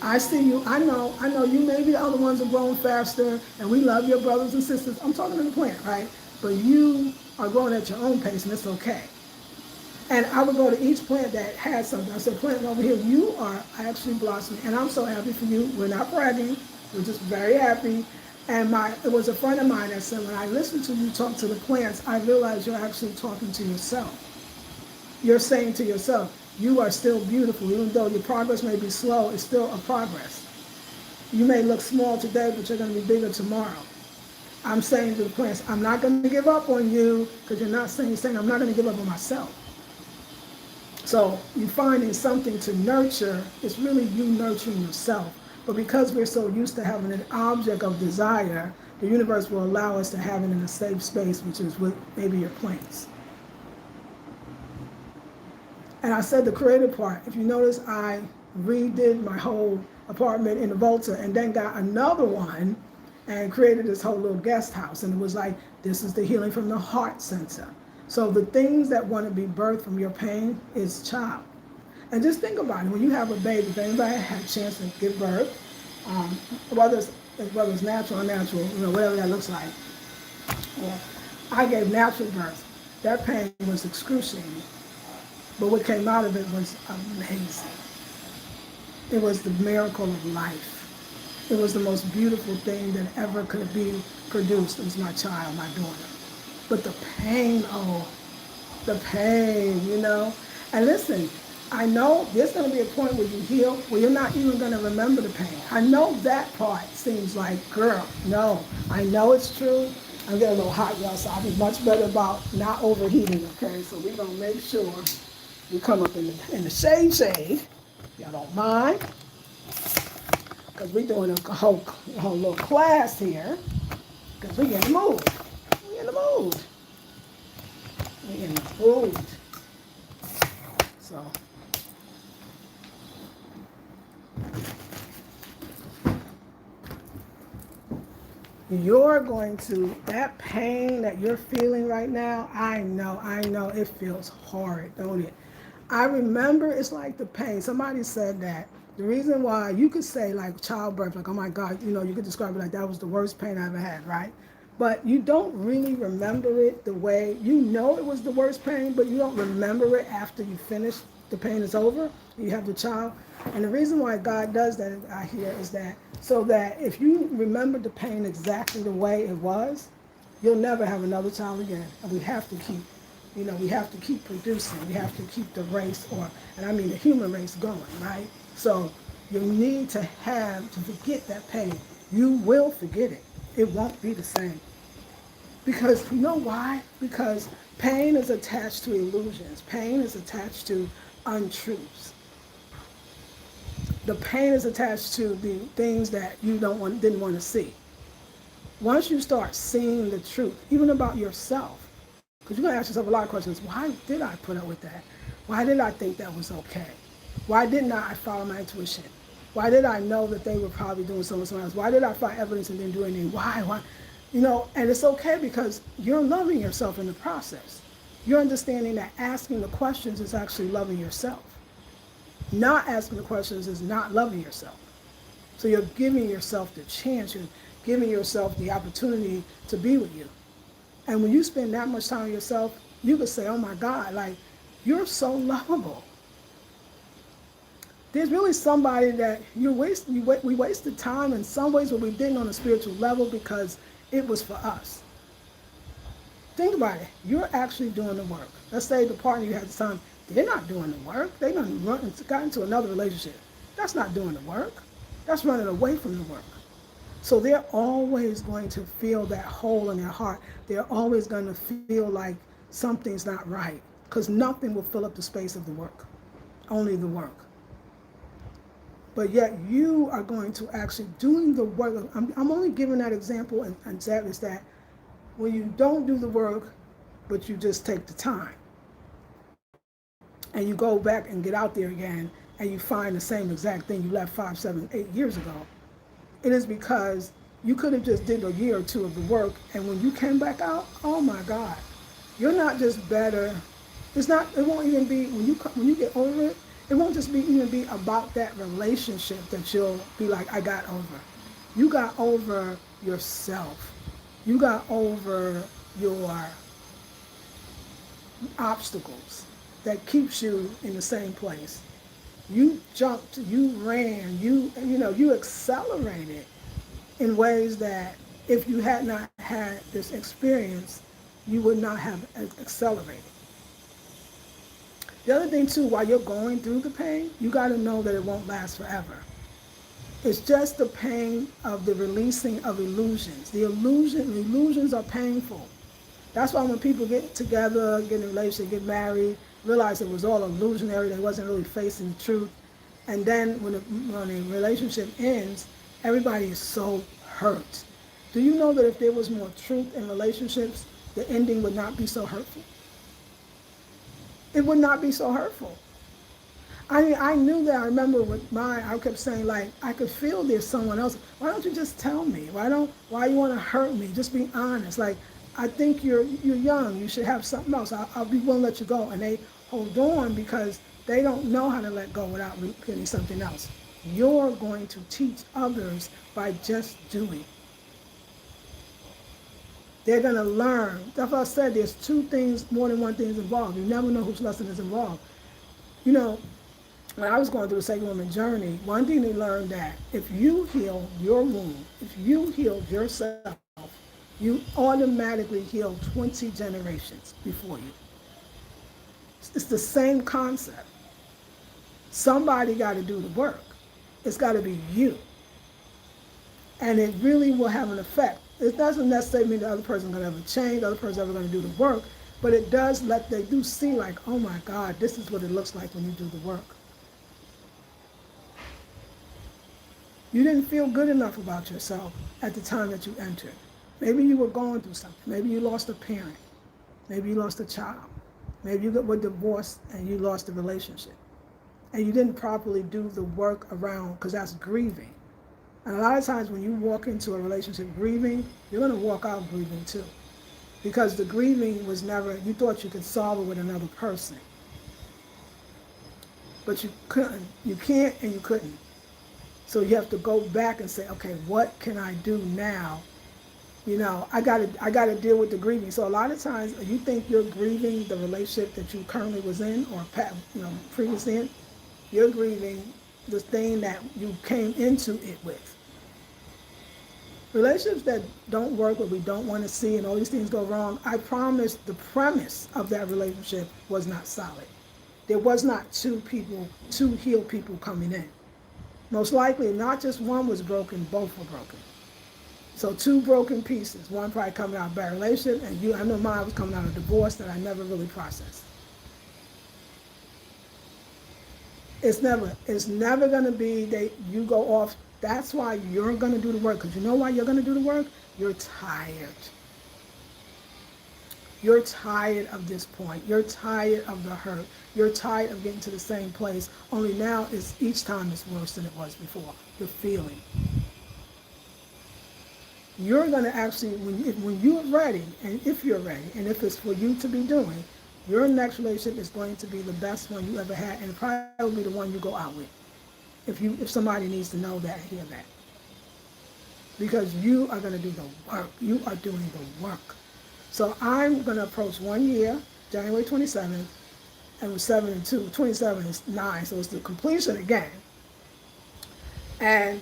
I see you, I know you, maybe the other ones are growing faster, and we love your brothers and sisters. I'm talking to the plant, right? But you are growing at your own pace, and it's okay. And I would go to each plant that had something. I said, plant over here, you are actually blossoming, and I'm so happy for you. We're not bragging, we're just very happy. And it was a friend of mine that said, when I listen to you talk to the plants, I realize you're actually talking to yourself. You're saying to yourself, you are still beautiful, even though your progress may be slow, it's still a progress. You may look small today, but you're going to be bigger tomorrow. I'm saying to the plants, I'm not going to give up on you, because you're saying I'm not going to give up on myself. So you finding something to nurture, it's really you nurturing yourself. But because we're so used to having an object of desire, the universe will allow us to have it in a safe space, which is with maybe your plants. And I said the creative part. If you notice, I redid my whole apartment in the Volta and then got another one and created this whole little guest house. And it was like, this is the healing from the heart center. So the things that want to be birthed from your pain is child. And just think about it. When you have a baby, if anybody had a chance to give birth, whether it's natural or unnatural, whatever that looks like. Well, I gave natural birth. That pain was excruciating. But what came out of it was amazing. It was the miracle of life. It was the most beautiful thing that ever could be produced. It was my child, my daughter. But the pain, the pain, And listen, I know there's going to be a point where you heal, where you're not even going to remember the pain. I know that part seems like, girl, no. I know it's true. I'm getting a little hot, y'all, so I'll be much better about not overheating, okay? So we're going to make sure we come up in the shade. Y'all don't mind. Because we're doing a whole little class here. Because we in the mood. We in the mood. We in the mood. So, you're going to, that pain that you're feeling right now, I know it feels horrid, don't it? I remember it's like the pain. Somebody said that the reason why you could say like childbirth, like, oh my God, you could describe it like that was the worst pain I ever had, right? But you don't really remember it the way, it was the worst pain, but you don't remember it after you finish, the pain is over, you have the child. And the reason why God does that, I hear, is that so that if you remember the pain exactly the way it was, you'll never have another child again. And we have to keep producing. We have to keep the race, and I mean the human race, going, right? So you need to forget that pain. You will forget it. It won't be the same. Because you know why? Because pain is attached to illusions. Pain is attached to untruths. The pain is attached to the things that you didn't want to see. Once you start seeing the truth, even about yourself, because you're going to ask yourself a lot of questions. Why did I put up with that? Why did I think that was okay? Why didn't I follow my intuition? Why did I know that they were probably doing something else? Why did I find evidence and didn't do anything? Why? And it's okay because you're loving yourself in the process. You're understanding that asking the questions is actually loving yourself. Not asking the questions is not loving yourself. So you're giving yourself the chance, you're giving yourself the opportunity to be with you. And when you spend that much time with yourself, you could say, oh my God, like, you're so lovable. There's really somebody that we wasted time in some ways, but we didn't on a spiritual level because it was for us. Think about it. You're actually doing the work. Let's say the partner you had at the time, they're not doing the work. They got into another relationship. That's not doing the work. That's running away from the work. So they're always going to feel that hole in their heart. They're always going to feel like something's not right, because nothing will fill up the space of the work, only the work. But yet you are going to actually doing the work. I'm only giving that example, and that is that when you don't do the work, but you just take the time, and you go back and get out there again, and you find the same exact thing you left 5, 7, 8 years ago, it is because you could have just did a year or two of the work, and when you came back out, oh my God, you're not just better. It won't even be, when you get over it, it won't just even be about that relationship that you'll be like, I got over. You got over yourself. You got over your obstacles that keeps you in the same place. You jumped, you ran, you accelerated in ways that if you had not had this experience, you would not have accelerated. The other thing too, while you're going through the pain, you got to know that it won't last forever. It's just the pain of the releasing of illusions. The illusions are painful. That's why when people get together, get in a relationship, get married, realize it was all illusionary, they wasn't really facing the truth. And then when the relationship ends, everybody is so hurt. Do you know that if there was more truth in relationships, the ending would not be so hurtful? It would not be so hurtful. I knew that. I remember with mine, I kept saying, like, I could feel there's someone else. Why don't you just tell me? Why you want to hurt me? Just be honest. Like, I think you're young. You should have something else. I'll be willing to let you go. And they hold on because they don't know how to let go without getting something else. You're going to teach others by just doing. They're going to learn. That's what I said. There's two things, more than one thing is involved. You never know whose lesson is involved. When I was going through the Sacred Woman journey, one thing they learned that if you heal your wound, if you heal yourself, you automatically heal 20 generations before you. It's the same concept. Somebody got to do the work. It's got to be you. And it really will have an effect. It doesn't necessarily mean the other person's going to ever change, the other person's ever going to do the work, but it does they do see like, oh my God, this is what it looks like when you do the work. You didn't feel good enough about yourself at the time that you entered. Maybe you were going through something. Maybe you lost a parent. Maybe you lost a child. Maybe you were divorced and you lost the relationship. And you didn't properly do the work around, because that's grieving. And a lot of times when you walk into a relationship grieving, you're going to walk out grieving too. Because the grieving was never, you thought you could solve it with another person. But you couldn't. You can't and you couldn't. So you have to go back and say, okay, what can I do now? I gotta deal with the grieving. So a lot of times you think you're grieving the relationship that you currently was in or previously in. You're grieving the thing that you came into it with. Relationships that don't work, what we don't want to see, and all these things go wrong, I promise the premise of that relationship was not solid. There was not two healed people coming in. Most likely, not just one was broken, both were broken. So two broken pieces. One probably coming out of a bad relationship, and I know mine was coming out of a divorce that I never really processed. It's never going to be that you go off. That's why you're going to do the work. Because you know why you're going to do the work? You're tired. You're tired of this point. You're tired of the hurt. You're tired of getting to the same place. Only now, each time it's worse than it was before. The feeling. You're going to actually, when you're ready, and if you're ready, and if it's for you to be doing, your next relationship is going to be the best one you ever had, and probably be the one you go out with. If somebody needs to know that, hear that. Because you are going to do the work. You are doing the work. So I'm going to approach 1 year, January 27th, and with 7 and 2, 27 is 9, so it's the completion again. And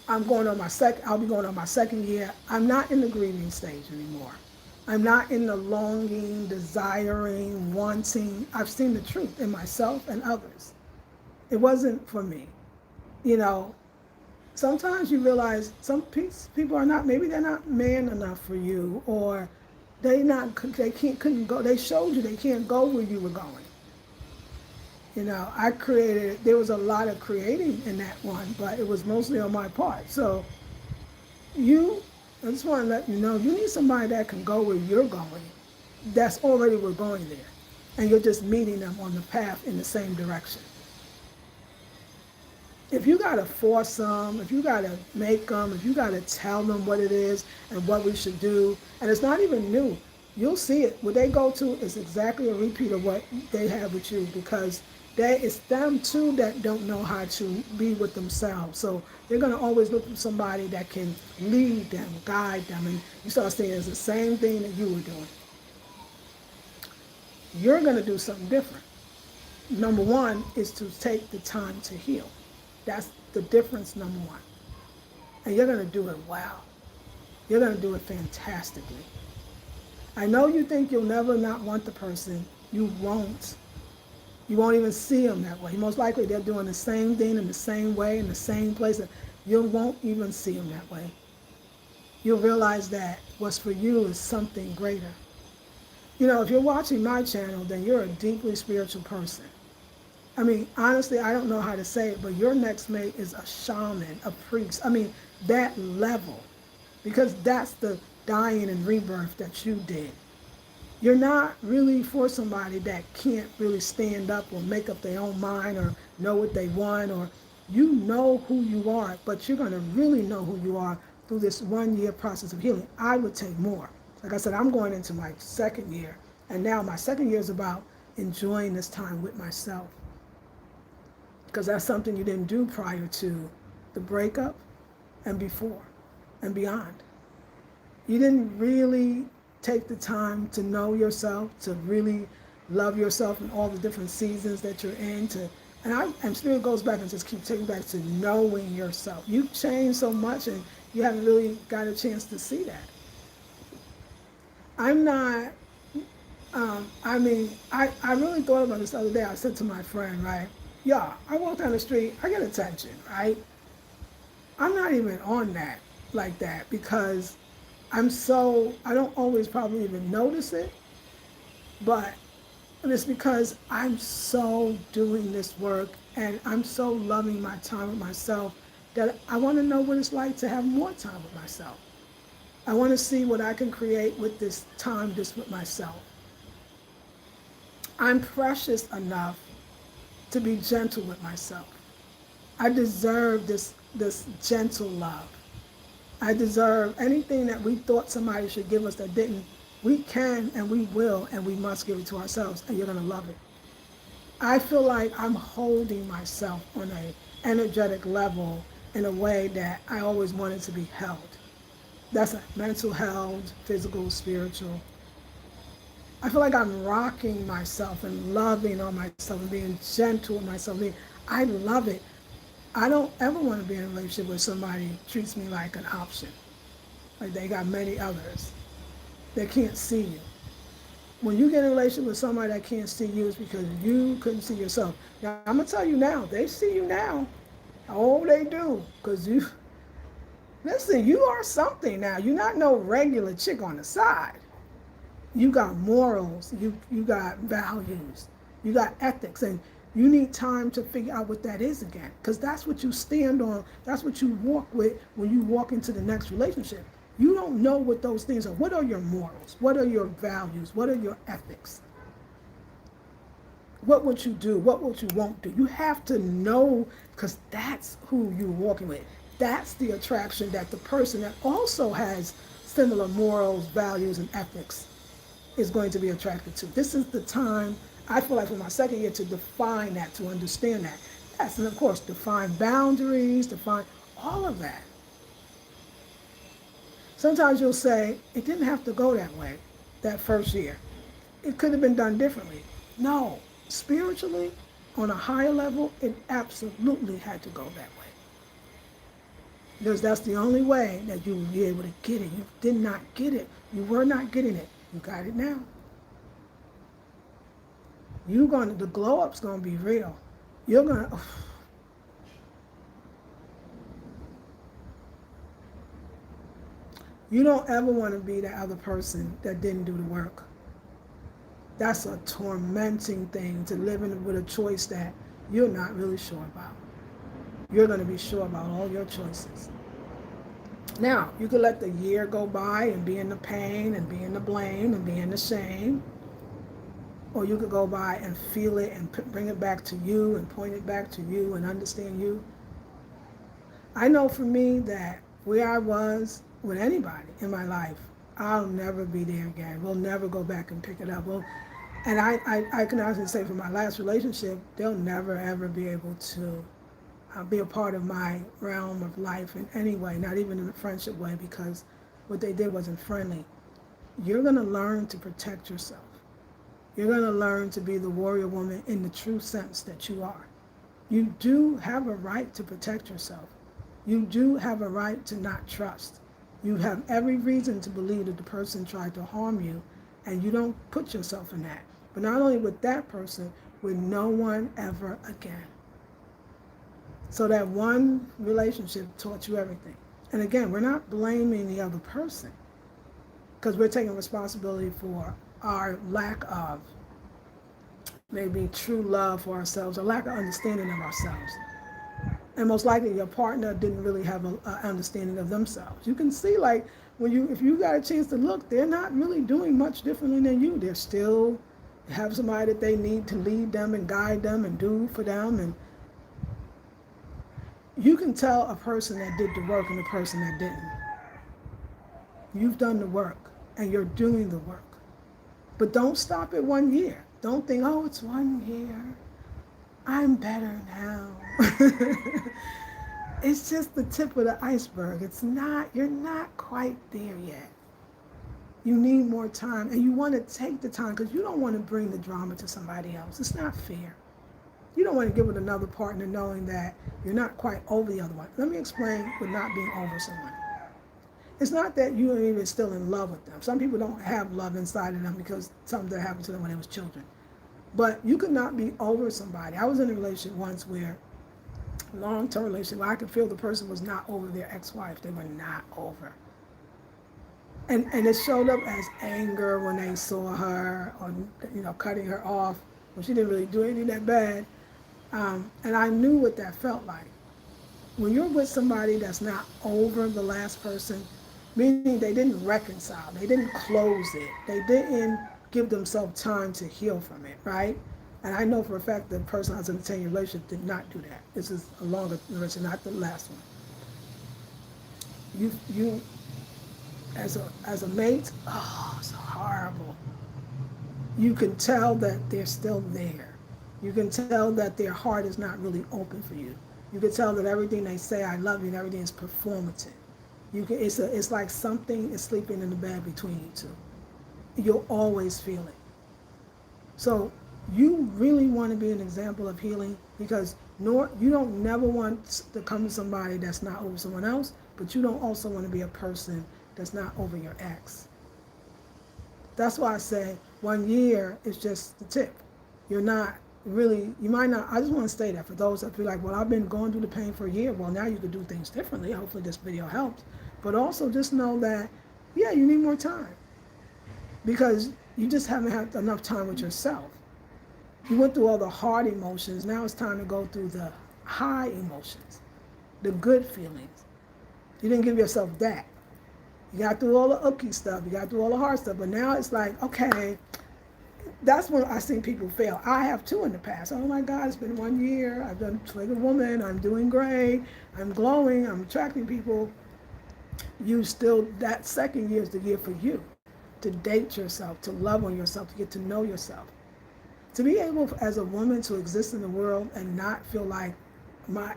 I'll be going on my second year. I'm not in the grieving stage anymore. I'm not in the longing, desiring, wanting. I've seen the truth in myself and others. It wasn't for me. Sometimes you realize some people are not, maybe they're not man enough for you, or couldn't go. They showed you they can't go where you were going. There was a lot of creating in that one, but it was mostly on my part. So I just want to let you know, you need somebody that can go where you're going. That's already we're going there. And you're just meeting them on the path in the same direction. If you got to force them, if you got to make them, if you got to tell them what it is and what we should do, and it's not even new, you'll see it. What they go to is exactly a repeat of what they have with you, because it's them too that don't know how to be with themselves. So they're going to always look for somebody that can lead them, guide them, and you start saying it's the same thing that you were doing. You're going to do something different. Number one is to take the time to heal. That's the difference, number one. And you're going to do it well. You're going to do it fantastically. I know you think you'll never not want the person. You won't. You won't even see them that way. Most likely they're doing the same thing in the same way, in the same place. You won't even see them that way. You'll realize that what's for you is something greater. If you're watching my channel, then you're a deeply spiritual person. I mean, honestly, I don't know how to say it, but your next mate is a shaman, a priest. I mean, that level. Because that's the dying and rebirth that you did. You're not really for somebody that can't really stand up or make up their own mind or know what they want, or you know who you are, but you're going to really know who you are through this 1 year process of healing. I would take more. Like I said, I'm going into my second year, and now my second year is about enjoying this time with myself, because that's something you didn't do prior to the breakup and before and beyond. You didn't really take the time to know yourself, to really love yourself in all the different seasons that you're in. And Spirit goes back and just keep taking back to knowing yourself. You've changed so much, and you haven't really got a chance to see that. I'm not. I really thought about this the other day. I said to my friend, right? Yeah, I walk down the street, I get attention, right? I'm not even on that like that, because I don't always probably even notice it, but it's because I'm so doing this work and I'm so loving my time with myself that I want to know what it's like to have more time with myself. I want to see what I can create with this time just with myself. I'm precious enough to be gentle with myself. I deserve this this gentle love. I deserve anything that we thought somebody should give us that didn't. We can and we will and we must give it to ourselves, and you're going to love it. I feel like I'm holding myself on a energetic level in a way that I always wanted to be held. That's a mental health, physical, spiritual. I feel like I'm rocking myself and loving on myself and being gentle with myself. I love it. I don't ever want to be in a relationship where somebody treats me like an option, like they got many others. They can't see you. When you get in a relationship with somebody that can't see you, it's because you couldn't see yourself. Now, I'm going to tell you now, they see you now. Oh, they do. Because listen, you are something now. You're not no regular chick on the side. You got morals, you got values, you got ethics, and you need time to figure out what that is again. Because that's what you stand on, that's what you walk with when you walk into the next relationship. You don't know what those things are. What are your morals? What are your values? What are your ethics? What would you do? What would you won't do? You have to know, because that's who you're walking with. That's the attraction that the person that also has similar morals, values, and ethics is going to be attracted to. This is the time, I feel like for my second year, to define that, to understand that. Yes, and of course, define boundaries, define all of that. Sometimes you'll say, it didn't have to go that way that first year. It could have been done differently. No, spiritually, on a higher level, it absolutely had to go that way. Because that's the only way that you will be able to get it. You did not get it. You were not getting it. You got it now. The glow up's gonna be real. You're gonna, you don't ever want to be that other person that didn't do the work. That's a tormenting thing, to live with a choice that you're not really sure about. You're going to be sure about all your choices. Now, you could let the year go by and be in the pain and be in the blame and be in the shame. Or you could go by and feel it and bring it back to you and point it back to you and understand you. I know for me that where I was with anybody in my life, I'll never be there again. We'll never go back and pick it up. And I can honestly say for my last relationship, they'll never ever be able to be a part of my realm of life in any way, not even in a friendship way, because what they did wasn't friendly. You're going to learn to protect yourself. You're going to learn to be the warrior woman in the true sense that you are. You do have a right to protect yourself. You do have a right to not trust. You have every reason to believe that the person tried to harm you, and you don't put yourself in that. But not only with that person, with no one ever again. So that one relationship taught you everything. And again, we're not blaming the other person, because we're taking responsibility for our lack of maybe true love for ourselves, or lack of understanding of ourselves. And most likely your partner didn't really have an understanding of themselves. You can see, like, if you got a chance to look, they're not really doing much differently than you. They're still have somebody that they need to lead them and guide them and do for them. And you can tell a person that did the work and a person that didn't. You've done the work and you're doing the work. But don't stop at 1 year. Don't think, oh, it's 1 year. I'm better now. It's just the tip of the iceberg. You're not quite there yet. You need more time, and you want to take the time, because you don't want to bring the drama to somebody else. It's not fair. You don't want to give it another partner knowing that you're not quite over the other one. Let me explain with not being over someone. It's not that you are even still in love with them. Some people don't have love inside of them because something that happened to them when they was children. But you could not be over somebody. I was in a relationship once where, long-term relationship, where I could feel the person was not over their ex-wife. They were not over. And it showed up as anger when they saw her, or cutting her off when she didn't really do anything that bad. And I knew what that felt like. When you're with somebody that's not over the last person, meaning they didn't reconcile, they didn't close it, they didn't give themselves time to heal from it, right? And I know for a fact the person I was in a 10-year relationship did not do that. This is a longer relationship, not the last one. You as a mate, oh, it's horrible. You can tell that they're still there. You can tell that their heart is not really open for you. You can tell that everything they say, I love you, and everything is performative. It's like something is sleeping in the bed between you two. You'll always feel it. So you really want to be an example of healing, because you don't never want to come to somebody that's not over someone else, but you don't also want to be a person that's not over your ex. That's why I say 1 year is just the tip. You're not really, you might not, I just want to say that for those that feel like, well, I've been going through the pain for a year. Well, now you can do things differently. Hopefully this video helps. But also just know that, yeah, you need more time, because you just haven't had enough time with yourself. You went through all the hard emotions. Now it's time to go through the high emotions, the good feelings. You didn't give yourself that. You got through all the ooky stuff. You got through all the hard stuff. But now it's like, okay, that's when I see people fail. I have too in the past. Oh my God, it's been 1 year. I've done Twig a Woman. I'm doing great. I'm glowing. I'm attracting people. You still, that second year is the year for you to date yourself, to love on yourself, to get to know yourself. To be able as a woman to exist in the world and not feel like my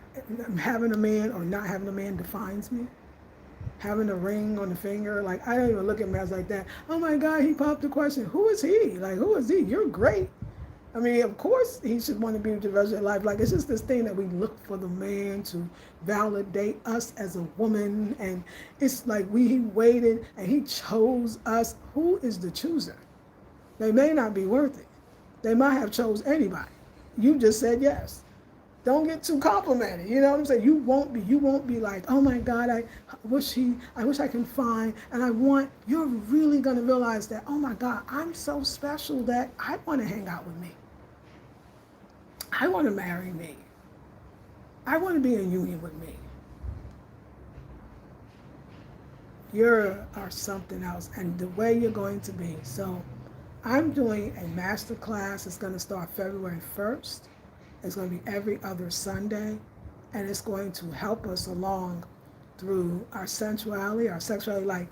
having a man or not having a man defines me. Having a ring on the finger, like I don't even look at men like that. Oh my God, he popped the question. Who is he? Like, who is he? You're great. I mean, of course he should want to be with the rest of your life. Like, it's just this thing that we look for the man to validate us as a woman, and it's like he waited and he chose us. Who is the chooser? They may not be worth it. They might have chose anybody. You just said yes. Don't get too complimented. You know what I'm saying? You won't be like, oh my God, I wish I can find, and you're really gonna realize that, oh my God, I'm so special that I want to hang out with me. I want to marry me. I want to be in union with me. You are something else, and the way you're going to be. So I'm doing a master class. It's going to start February 1st. It's going to be every other Sunday, and it's going to help us along through our sensuality, our sexuality. Like,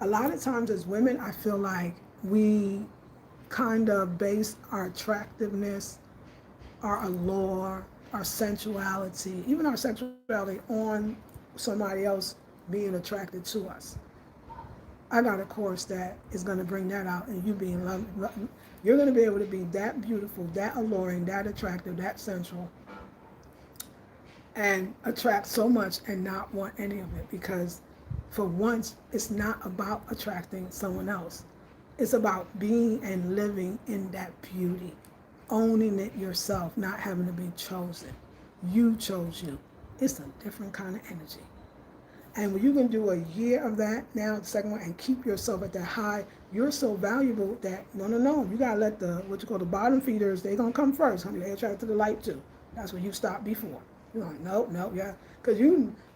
a lot of times as women, I feel like we kind of base our attractiveness, our allure, our sensuality, even our sexuality on somebody else being attracted to us. I got a course that is going to bring that out, and you being loved. You're going to be able to be that beautiful, that alluring, that attractive, that sensual, and attract so much and not want any of it, because for once, it's not about attracting someone else. It's about being and living in that beauty, owning it yourself, not having to be chosen. You chose you. It's a different kind of energy. And when you can do a year of that, now the second one, and keep yourself at that high, you're so valuable that, no, you got to let the bottom feeders, they're going to come first, honey. They attract to the light too. That's where you stopped before. You're like, no, yeah. Because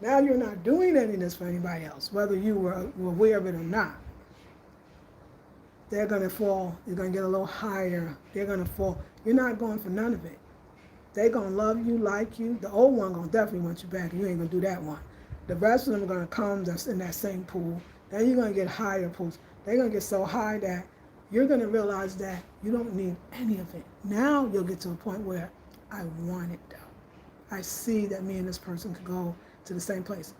now you're not doing any of this for anybody else, whether you were aware of it or not. They're going to fall. You're going to get a little higher. They're going to fall. You're not going for none of it. They're going to love you, like you. The old one going to definitely want you back. You ain't going to do that one. The rest of them are going to come that's in that same pool. Then you're going to get higher pools. They're going to get so high that you're going to realize that you don't need any of it. Now you'll get to a point where I want it though. I see that me and this person could go to the same place.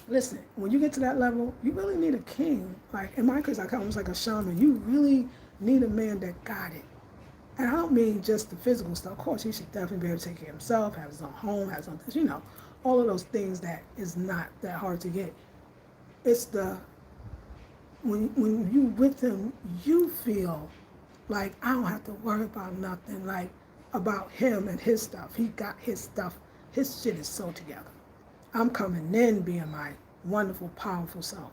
Listen, when you get to that level, you really need a king. Like in my case, I almost like a shaman. You really need a man that got it. And I don't mean just the physical stuff. Of course, he should definitely be able to take care of himself, have his own home, have his own things, all of those things that is not that hard to get. It's when you with him, you feel like I don't have to worry about nothing, like about him and his stuff. He got his stuff. His shit is so together. I'm coming in being my wonderful, powerful self.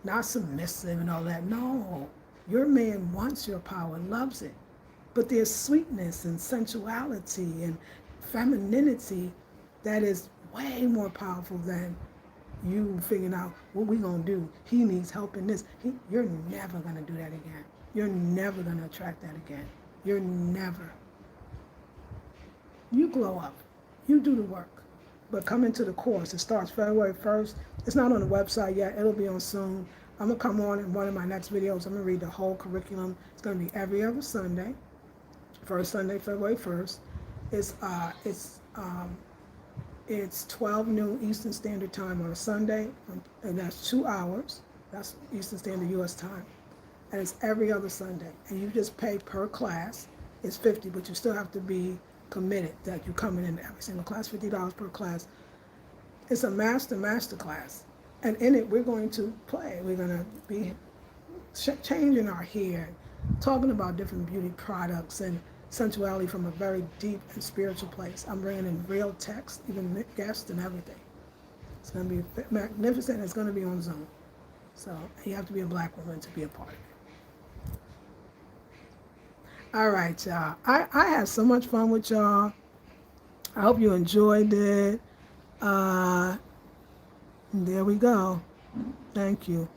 Not submissive and all that. No, your man wants your power, loves it. But there's sweetness and sensuality and femininity that is way more powerful than you figuring out what we gonna do. He needs help in this. You're never gonna do that again. You're never gonna attract that again. You're never. You glow up. You do the work. but come into the course. It starts February 1st. It's not on the website yet. It'll be on soon. I'm going to come on in one of my next videos. I'm going to read the whole curriculum. It's going to be every other Sunday. First Sunday, February 1st. It's it's 12 noon Eastern Standard Time on a Sunday, and that's 2 hours. That's Eastern Standard U.S. time. And it's every other Sunday. And you just pay per class. It's $50, but you still have to be committed that you're coming in every single class, $50 per class. It's a master class. And in it, we're going to play. We're going to be changing our hair, talking about different beauty products and sensuality from a very deep and spiritual place. I'm bringing in real text, even guests and everything. It's going to be magnificent. It's going to be on Zoom. So you have to be a black woman to be a part of it. All right, y'all. I had so much fun with y'all. I hope you enjoyed it. There we go. Thank you.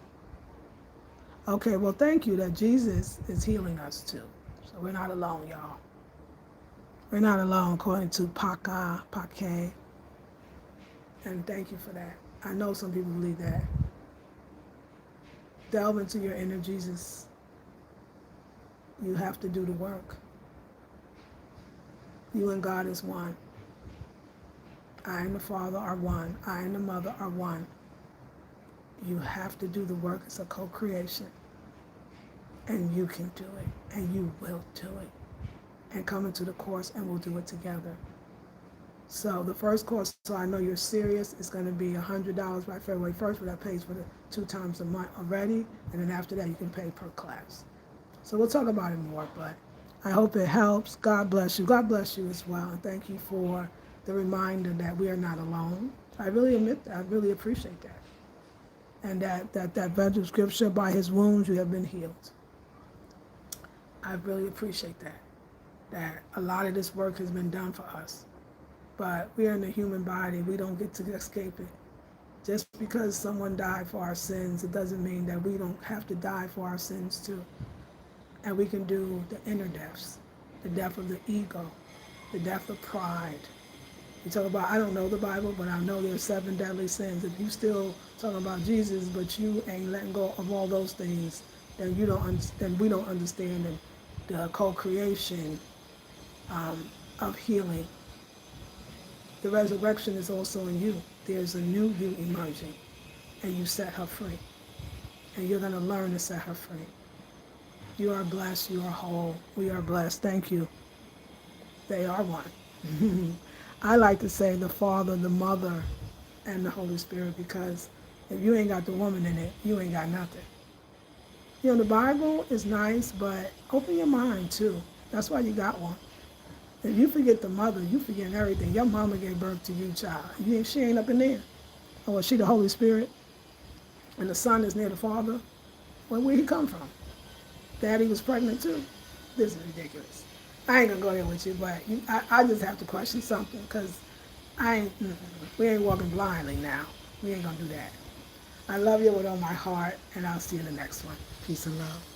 Okay, well, thank you that Jesus is healing us too. So we're not alone, y'all. We're not alone, according to Pake. And thank you for that. I know some people believe that. Delve into your inner Jesus. You have to do the work. You and God is one. I and the Father are one. I and the Mother are one. You have to do the work. It's a co-creation. And you can do it. And you will do it. And come into the course and we'll do it together. So the first course, so I know you're serious, is going to be $100 by February 1st, but that pays for the 2 times a month already. And then after that, you can pay per class. So we'll talk about it more, but I hope it helps. God bless you. God bless you as well. And thank you for the reminder that we are not alone. I really admit that. I really appreciate that. And that verse of scripture, by his wounds you have been healed. I really appreciate that. That a lot of this work has been done for us. But we are in the human body. We don't get to escape it. Just because someone died for our sins, it doesn't mean that we don't have to die for our sins too. And we can do the inner deaths, the death of the ego, the death of pride. You talk about, I don't know the Bible, but I know there's 7 deadly sins. If you still talking about Jesus, but you ain't letting go of all those things, then we don't understand the co-creation of healing. The resurrection is also in you. There's a new you emerging, and you set her free. And you're going to learn to set her free. You are blessed. You are whole. We are blessed. Thank you. They are one. I like to say the Father, the Mother, and the Holy Spirit, because if you ain't got the woman in it, you ain't got nothing. You know, the Bible is nice, but open your mind too. That's why you got one. If you forget the mother, you forget everything. Your mama gave birth to you, child. She ain't up in there. Or was she the Holy Spirit? And the Son is near the Father? Well, where'd he come from? Daddy was pregnant too? This is ridiculous. I ain't gonna go there with you, but I just have to question something, because we ain't walking blindly now. We ain't gonna do that. I love you with all my heart, and I'll see you in the next one. Peace and love.